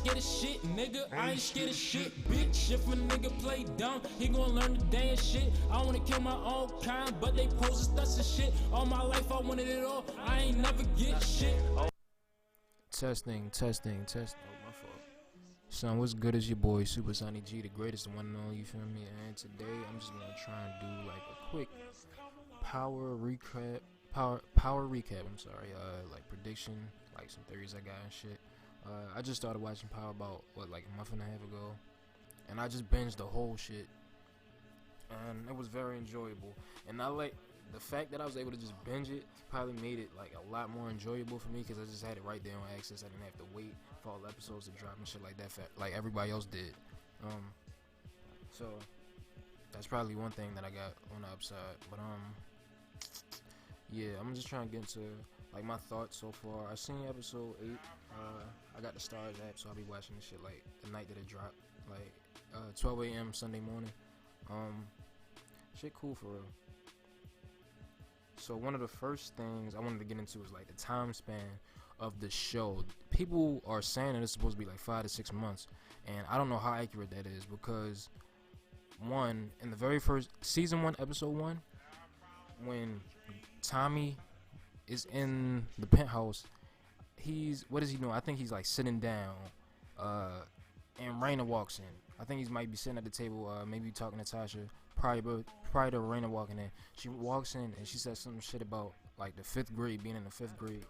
scared of shit, nigga. I ain't scared of shit, bitch. If a nigga play dumb, he gon' learn the damn shit. I wanna kill my own kind, but they pose us and shit. All my life I wanted it all. I ain't never get shit. Testing. Oh, my fault. Son, what's good? Is your boy Super Sonny G, the greatest one and only, you feel me? And today I'm just gonna try and do like a quick power recap. I'm sorry. Like prediction, like some theories I got and shit. I just started watching Power about like a month and a half ago, and I just binged the whole shit, and it was very enjoyable. And I like the fact that I was able to just binge it. Probably made it like a lot more enjoyable for me because I just had it right there on access. I didn't have to wait for all episodes to drop and shit like that, like everybody else did. So that's probably one thing that I got on the upside. But yeah, I'm just trying to get into like my thoughts so far. I seen episode 8. I got the Stars app, so I'll be watching this shit like the night that it dropped, like 12 a.m. Sunday morning. Shit cool for real. So one of the first things I wanted to get into was like the time span of the show. People are saying that it's supposed to be like 5 to 6 months, and I don't know how accurate that is because one, in the very first season 1, episode 1, when Tommy is in the penthouse, what is he doing? I think he's like sitting down, and Raina walks in. I think he might be sitting at the table, maybe talking to Tasha. Prior to Raina walking in, she walks in and she says some shit about like the 5th grade, being in the 5th grade.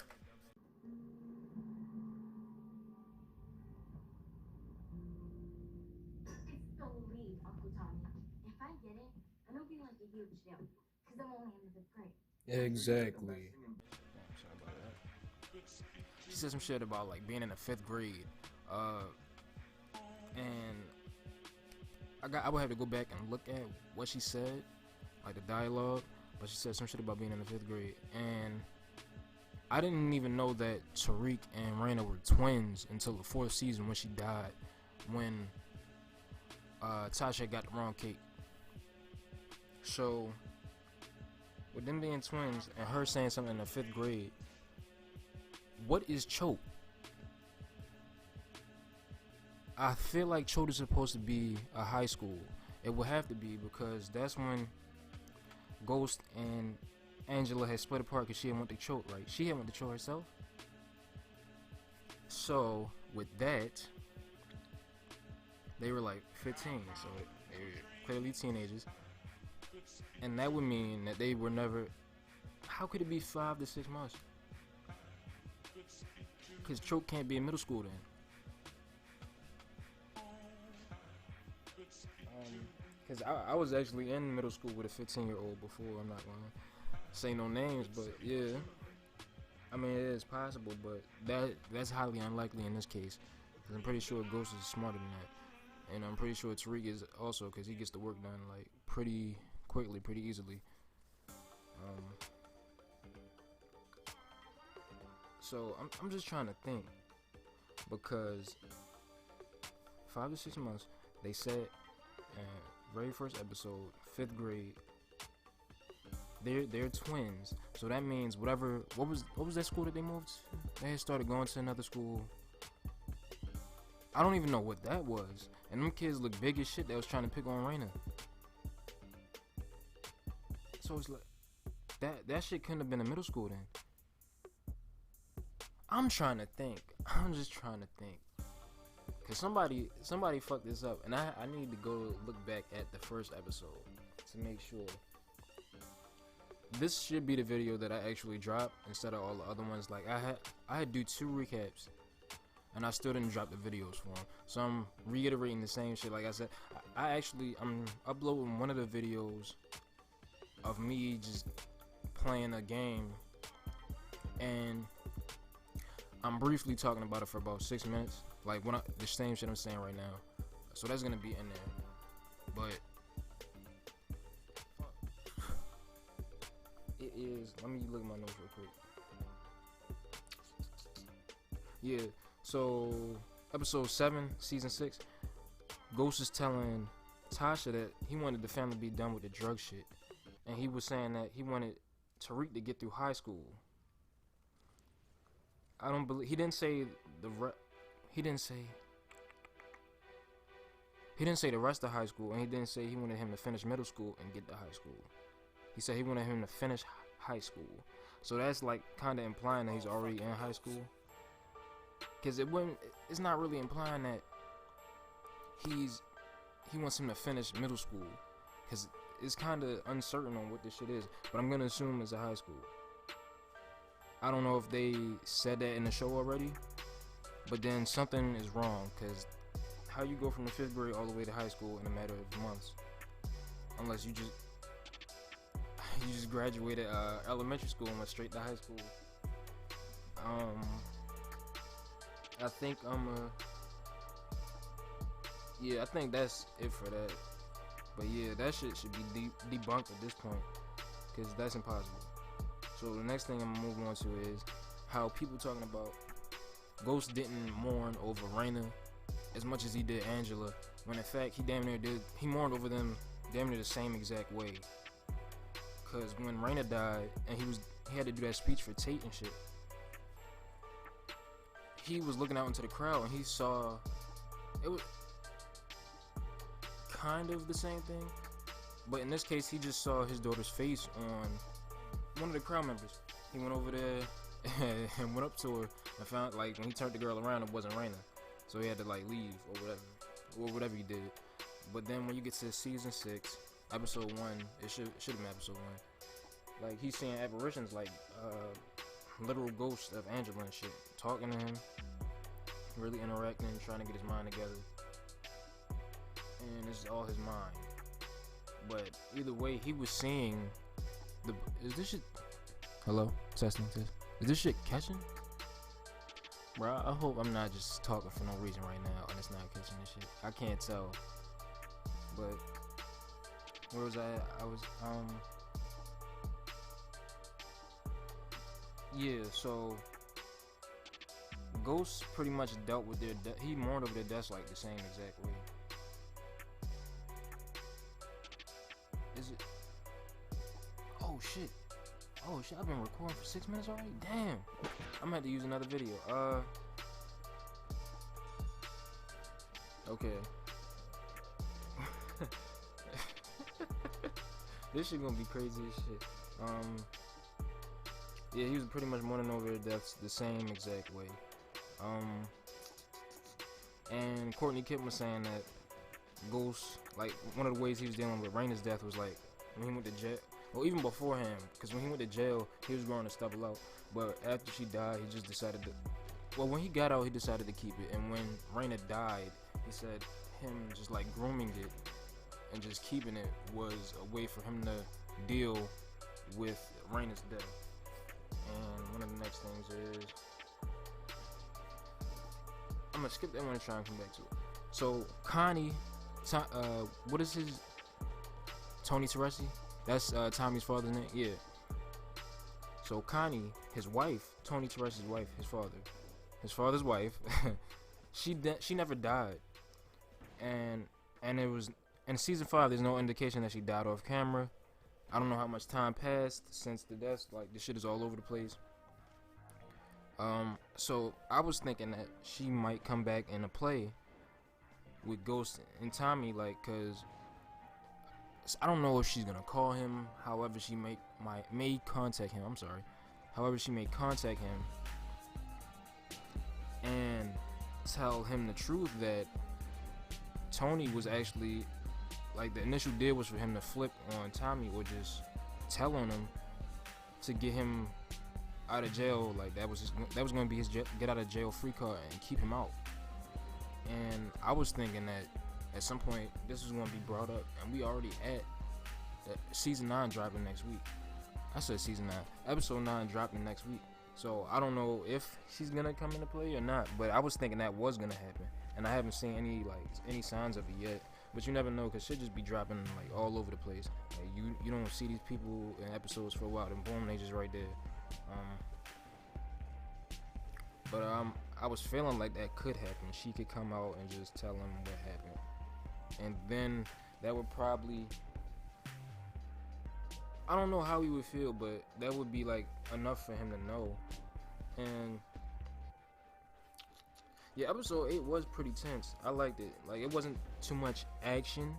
It's the lead, Uncle Tommy. If I get it, it'll be like a huge deal, because I'm only in the 5th grade. Exactly. Sorry about that. She said some shit about like being in the 5th grade, and I would have to go back and look at what she said, like the dialogue, but she said some shit about being in the 5th grade, and I didn't even know that Tariq and Raina were twins until the 4th season when she died, when Tasha got the wrong cake. So with them being twins and her saying something in the 5th grade, what is Choate? I feel like Choate is supposed to be a high school. It would have to be because that's when Ghost and Angela had split apart because she had went to Choate, right? She had went to Choate herself. So with that, they were like 15, so they were clearly teenagers, and that would mean that they were never. How could it be 5 to 6 months? Because Choate can't be in middle school then. Because I was actually in middle school with a 15-year-old before. I'm not gonna say no names, but yeah, I mean it is possible, but that's highly unlikely in this case, because I'm pretty sure Ghost is smarter than that, and I'm pretty sure Tariq is also, because he gets the work done like pretty quickly, pretty easily. So I'm just trying to think, because 5 to 6 months, they said. Very first episode, 5th grade. They're twins, so that means what was that school that they moved to? They had started going to another school. I don't even know what that was, and them kids look big as shit. That was trying to pick on Raina. So it's like that shit couldn't have been in middle school then. I'm just trying to think. Cause somebody fucked this up, and I need to go look back at the first episode to make sure. This should be the video that I actually drop instead of all the other ones. Like I had do 2 recaps, and I still didn't drop the videos for them. So I'm reiterating the same shit. Like I said, I'm uploading one of the videos of me just playing a game, and I'm briefly talking about it for about 6 minutes. Like the same shit I'm saying right now. So that's gonna be in there. But it is. Let me look at my notes real quick. Yeah. So episode 7, season 6. Ghost is telling Tasha that he wanted the family to be done with the drug shit, and he was saying that he wanted Tariq to get through high school. I don't believe he didn't say He didn't say the rest of high school, and he didn't say he wanted him to finish middle school and get to high school. He said he wanted him to finish high school. So that's like kind of implying that he's already in high school. Cause it's not really implying that he wants him to finish middle school. Cause it's kind of uncertain on what this shit is. But I'm gonna assume it's a high school. I don't know if they said that in the show already. But then something is wrong. Cause how you go from the 5th grade all the way to high school in a matter of months? Unless you just graduated elementary school and went straight to high school. I think I think that's it for that. But yeah, that shit should be debunked at this point, because that's impossible. So the next thing I'm gonna move on to is how people talking about Ghost didn't mourn over Raina as much as he did Angela, when in fact he mourned over them damn near the same exact way. Cause when Raina died and he had to do that speech for Tate and shit, he was looking out into the crowd and he saw it was kind of the same thing, but in this case he just saw his daughter's face on one of the crowd members. He went over there and went up to her and found, like, when he turned the girl around, it wasn't Raina, so he had to like leave or whatever he did. But then when you get to season 6, episode 1, it should have been episode 1. Like, he's seeing apparitions, like literal ghosts of Angela and shit, talking to him, really interacting, trying to get his mind together, and it's all his mind. But either way, he was seeing is this shit? Hello, testing. Is this shit catching? Bro, I hope I'm not just talking for no reason right now and it's not catching this shit. I can't tell. But where was I at? I was yeah, so Ghost pretty much dealt with their he mourned over their deaths like the same exact way. Is it? Oh shit, I've been recording for 6 minutes already? Damn, I'm gonna have to use another video. Okay. This shit gonna be crazy as shit. Yeah, he was pretty much mourning over their deaths the same exact way. And Courtney Kitten was saying that Ghost, like, one of the ways he was dealing with Raina's death was like when he went to jail, or even beforehand, because when he went to jail, he was growing to stubble out. But after she died, he just decided to. Well, when he got out, he decided to keep it. And when Raina died, he said him just like grooming it and just keeping it was a way for him to deal with Raina's death. And one of the next things is, I'm gonna skip that one and try and come back to it. So Connie, what is his? Tony Teresi? That's Tommy's father's name. Yeah. So Connie, his wife, Tony Teresi's wife, his father's wife, she never died, and it was in season 5. There's no indication that she died off camera. I don't know how much time passed since the death. Like, this shit is all over the place. So I was thinking that she might come back in a play with Ghost and Tommy, like, cause I don't know if she's gonna call him. However, she may contact him. I'm sorry. However, she may contact him and tell him the truth that Tony was actually, like, the initial deal was for him to flip on Tommy or just tell on him to get him out of jail. Like, that was going to be his get out of jail free card and keep him out. And I was thinking that at some point this was going to be brought up, and we already at season 9 dropping next week. I said season 9, episode 9 dropping next week. So I don't know if she's gonna come into play or not, but I was thinking that was gonna happen, and I haven't seen any signs of it yet. But you never know, cause shit just be dropping like all over the place. Like, you don't see these people in episodes for a while, and boom, they just right there. But I was feeling like that could happen. She could come out and just tell him what happened, and then that would probably, I don't know how he would feel, but that would be like enough for him to know. And Yeah, episode 8 was pretty tense. I liked it. Like, it wasn't too much action,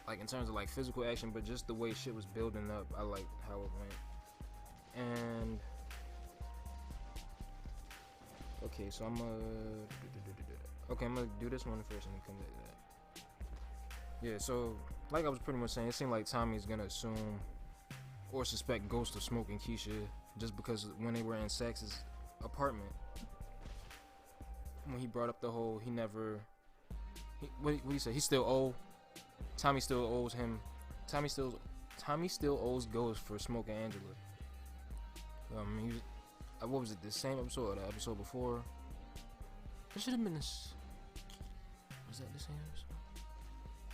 like in terms of like physical action, but just the way shit was building up. I liked how it went. And okay, so I'm gonna do this one first and then come back to that. Yeah, so like I was pretty much saying, it seemed like Tommy's gonna assume or suspect Ghost of smoking Keisha just because when they were in Sax's apartment, when he brought up the whole what he said, he still Tommy still owes him. Tommy still owes Ghost for smoking Angela. He was, what was it? The same episode or the episode before? It should have been this. Was that the same episode?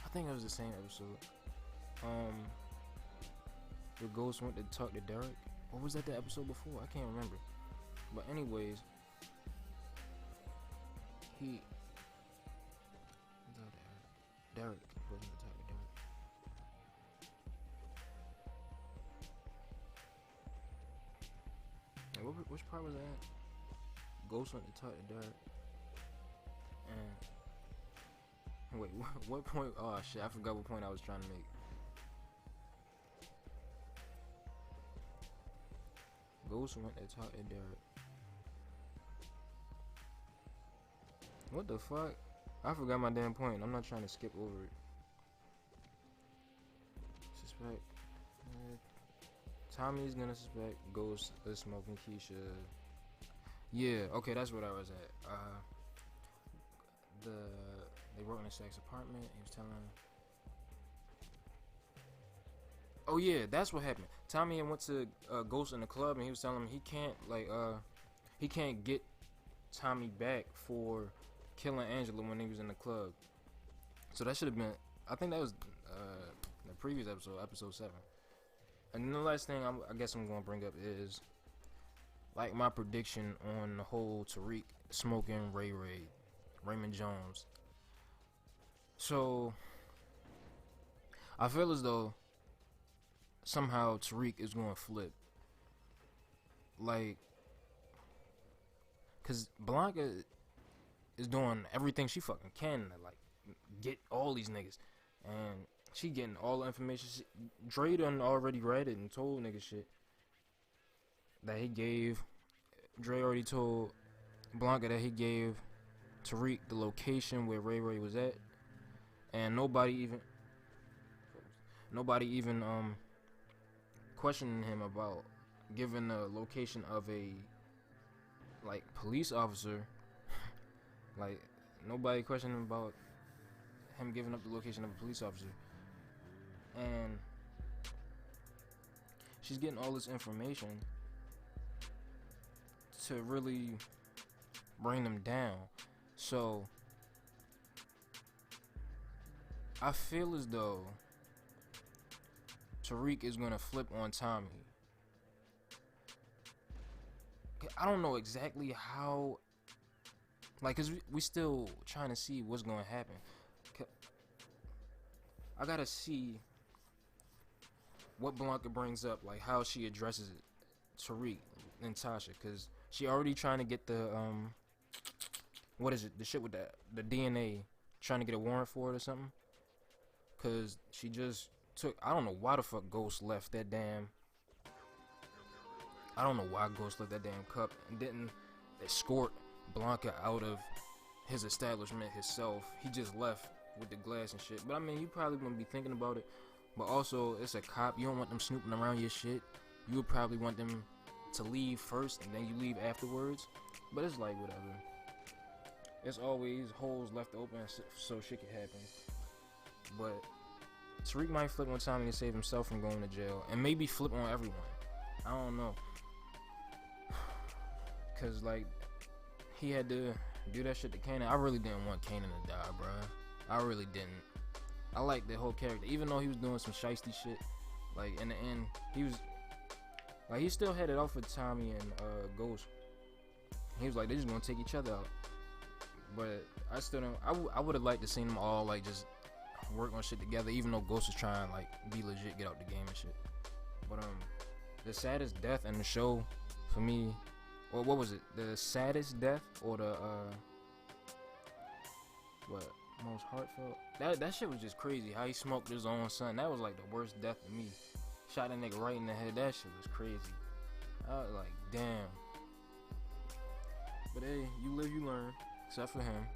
I think it was the same episode. The Ghost went to talk to Derek. Or was that the episode before? I can't remember. But anyways, Derek wasn't to talk to Derek. And which part was that? Ghost went to talk to Derek. And wait, what point? Oh shit, I forgot what point I was trying to make. Ghost went to talk to Derek. What the fuck? I forgot my damn point. I'm not trying to skip over it. Suspect. Tommy's gonna suspect Ghost of smoking Keisha. Yeah, okay, that's what I was at. They work in a sex apartment. He was telling. Oh yeah, that's what happened. Tommy went to Ghost in the club, and he was telling him he can't get Tommy back for killing Angela when he was in the club. So that should have been. I think that was the previous episode 7. And then the last thing I guess I'm gonna bring up is like my prediction on the whole Tariq smoking Raymond Jones. So I feel as though somehow Tariq is gonna flip. Like, cause Blanca is doing everything she fucking can to like get all these niggas, and she getting all the information. Dre done already read it and told niggas shit that he gave. Dre already told Blanca that he gave Tariq the location where Ray Ray was at, and nobody even questioning him about giving the location of a like police officer. Like nobody questioning him about him giving up the location of a police officer. And she's getting all this information to really bring them down. So I feel as though Tariq is gonna flip on Tommy. I don't know exactly how, like, cause we still trying to see what's gonna happen. I gotta see what Blanca brings up, like how she addresses it, Tariq and Tasha, cause she already trying to get the what is it? The shit with the DNA, trying to get a warrant for it or something. Cause she just took, I don't know why the fuck Ghost left that damn. I don't know why Ghost left that damn cup and didn't escort Blanca out of his establishment himself. He just left with the glass and shit. But I mean, you probably gonna be thinking about it. But also, it's a cop. You don't want them snooping around your shit. You would probably want them to leave first and then you leave afterwards. But it's like whatever. There's always holes left open so shit can happen. But Tariq might flip on Tommy to save himself from going to jail, and maybe flip on everyone. I don't know. Cause like he had to do that shit to Kanan. I really didn't want Kanan to die, bruh. I really didn't. I like the whole character, even though he was doing some shiesty shit. Like in the end, he was like he still had it off with Tommy and Ghost. He was like they just gonna take each other out. But I still don't. I would have liked to see them all like just work on shit together, even though Ghost was trying to like be legit, get out the game and shit. But the saddest death in the show for me, or what was it? The saddest death or the What? Most heartfelt? That shit was just crazy. How he smoked his own son. That was like the worst death to me. Shot that nigga right in the head. That shit was crazy. I was like, damn. But hey, you live, you learn. Except for him.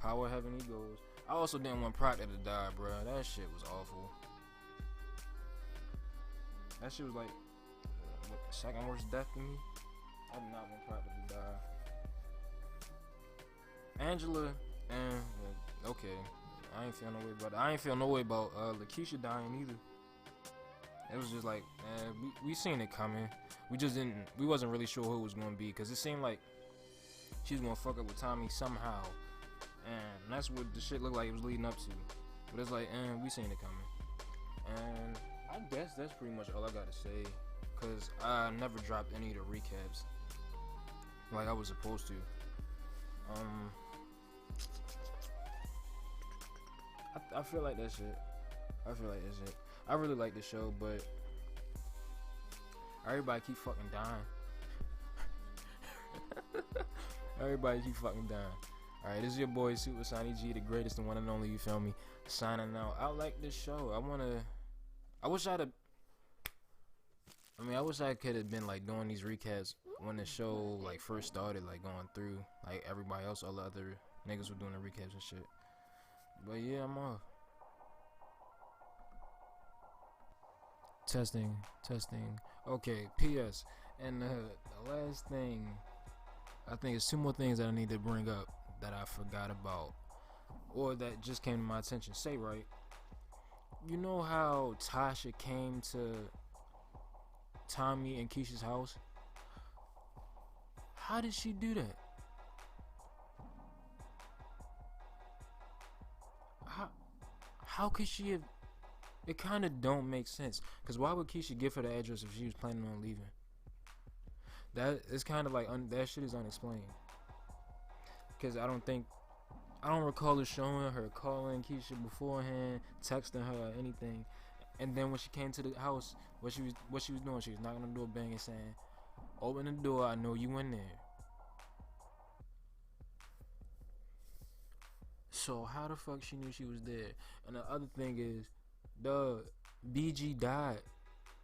Power heaven he goes. I also didn't want Proctor to die, bro. That shit was awful. That shit was like what, the second worst death to me. I did not want Proctor to die. Angela and okay, I ain't feel no way about it. I ain't feel no way about Lakeisha dying either. It was just like we seen it coming. We wasn't really sure who it was gonna be, because it seemed like she was gonna fuck up with Tommy somehow, and that's what the shit looked like it was leading up to. But it's like, we seen it coming, and I guess that's pretty much all I gotta say, cause I never dropped any of the recaps like I was supposed to. I feel like that shit. I really like the show, but everybody keep fucking dying. Everybody keep fucking dying. Alright, this is your boy Super Sonny G, the greatest and one and only, you feel me? Signing out. I like this show. I wish I could have been like doing these recaps when the show like first started, like going through like everybody else, all the other niggas were doing the recaps and shit. But yeah, I'm off. Testing. Okay, P.S. And the last thing, I think it's two more things that I need to bring up that I forgot about, or that just came to my attention. Say right. You know how Tasha came to Tommy and Keisha's house? How did she do that? How could she have? It kind of don't make sense. Cause why would Keisha give her the address if she was planning on leaving? That is kind of like that shit is unexplained. Cause I don't recall her showing her calling Keisha beforehand, texting her or anything. And then when she came to the house, what she was doing? She was knocking on the door, banging, saying, "Open the door. I know you in there." So how the fuck she knew she was there? And the other thing is, BG died,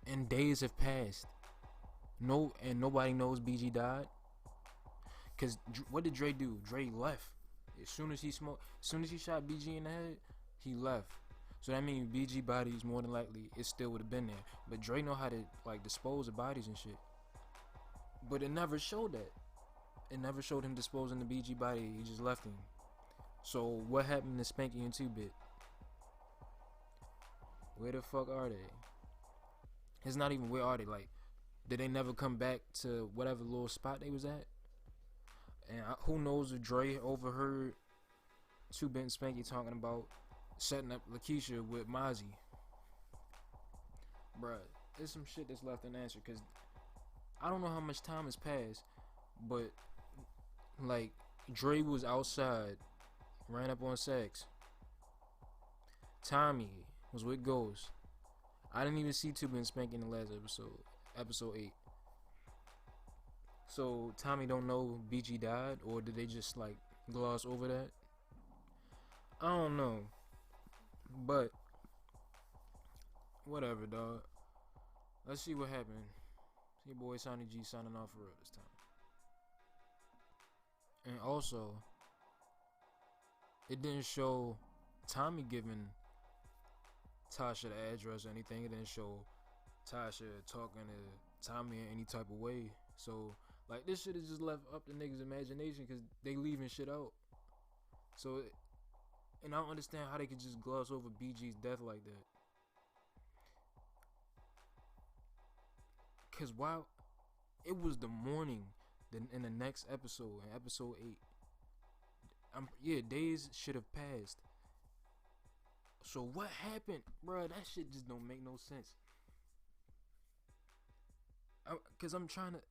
and days have passed. And nobody knows BG died. Cause what did Dre do? Dre left as soon as he shot BG in the head. He left. So that means BG bodies more than likely it still would have been there. But Dre know how to like dispose of bodies and shit. But it never showed that. It never showed him disposing the BG body. He just left him. So what happened to Spanky and 2-Bit? Where the fuck are they? It's not even where are they. Like, did they never come back to whatever little spot they was at? And who knows if Dre overheard 2-Bit and Spanky talking about setting up Lakeisha with Mozzie. Bruh, there's some shit that's left unanswered, because I don't know how much time has passed, but like Dre was outside, ran up on Sex. Tommy was with Ghost. I didn't even see 2-Bit and Spanky in the last episode 8. So Tommy don't know BG died, or did they just like gloss over that? I don't know. But whatever, dog. Let's see what happened. Your boy Sonny G signing off for real this time. And also, it didn't show Tommy giving Tasha the address or anything. It didn't show Tasha talking to Tommy in any type of way. So like, this shit is just left up to niggas' imagination, because they leaving shit out. So, and I don't understand how they could just gloss over BG's death like that. Cause while it was the morning, in the next episode, in episode 8, days should have passed. So what happened, bruh? That shit just don't make no sense. Cause I'm trying to.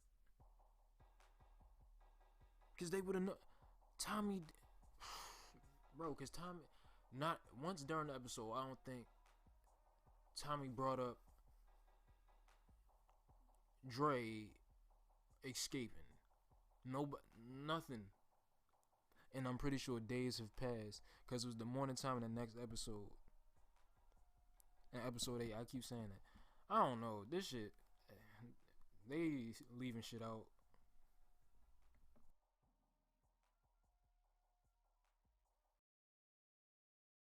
Cause they would have known. Tommy, bro. Cause Tommy, not once during the episode, I don't think Tommy brought up Dre escaping. Nobody, nothing. and I'm pretty sure days have passed because it was the morning time in the next episode. In episode 8, I keep saying that. I don't know. This shit, they leaving shit out.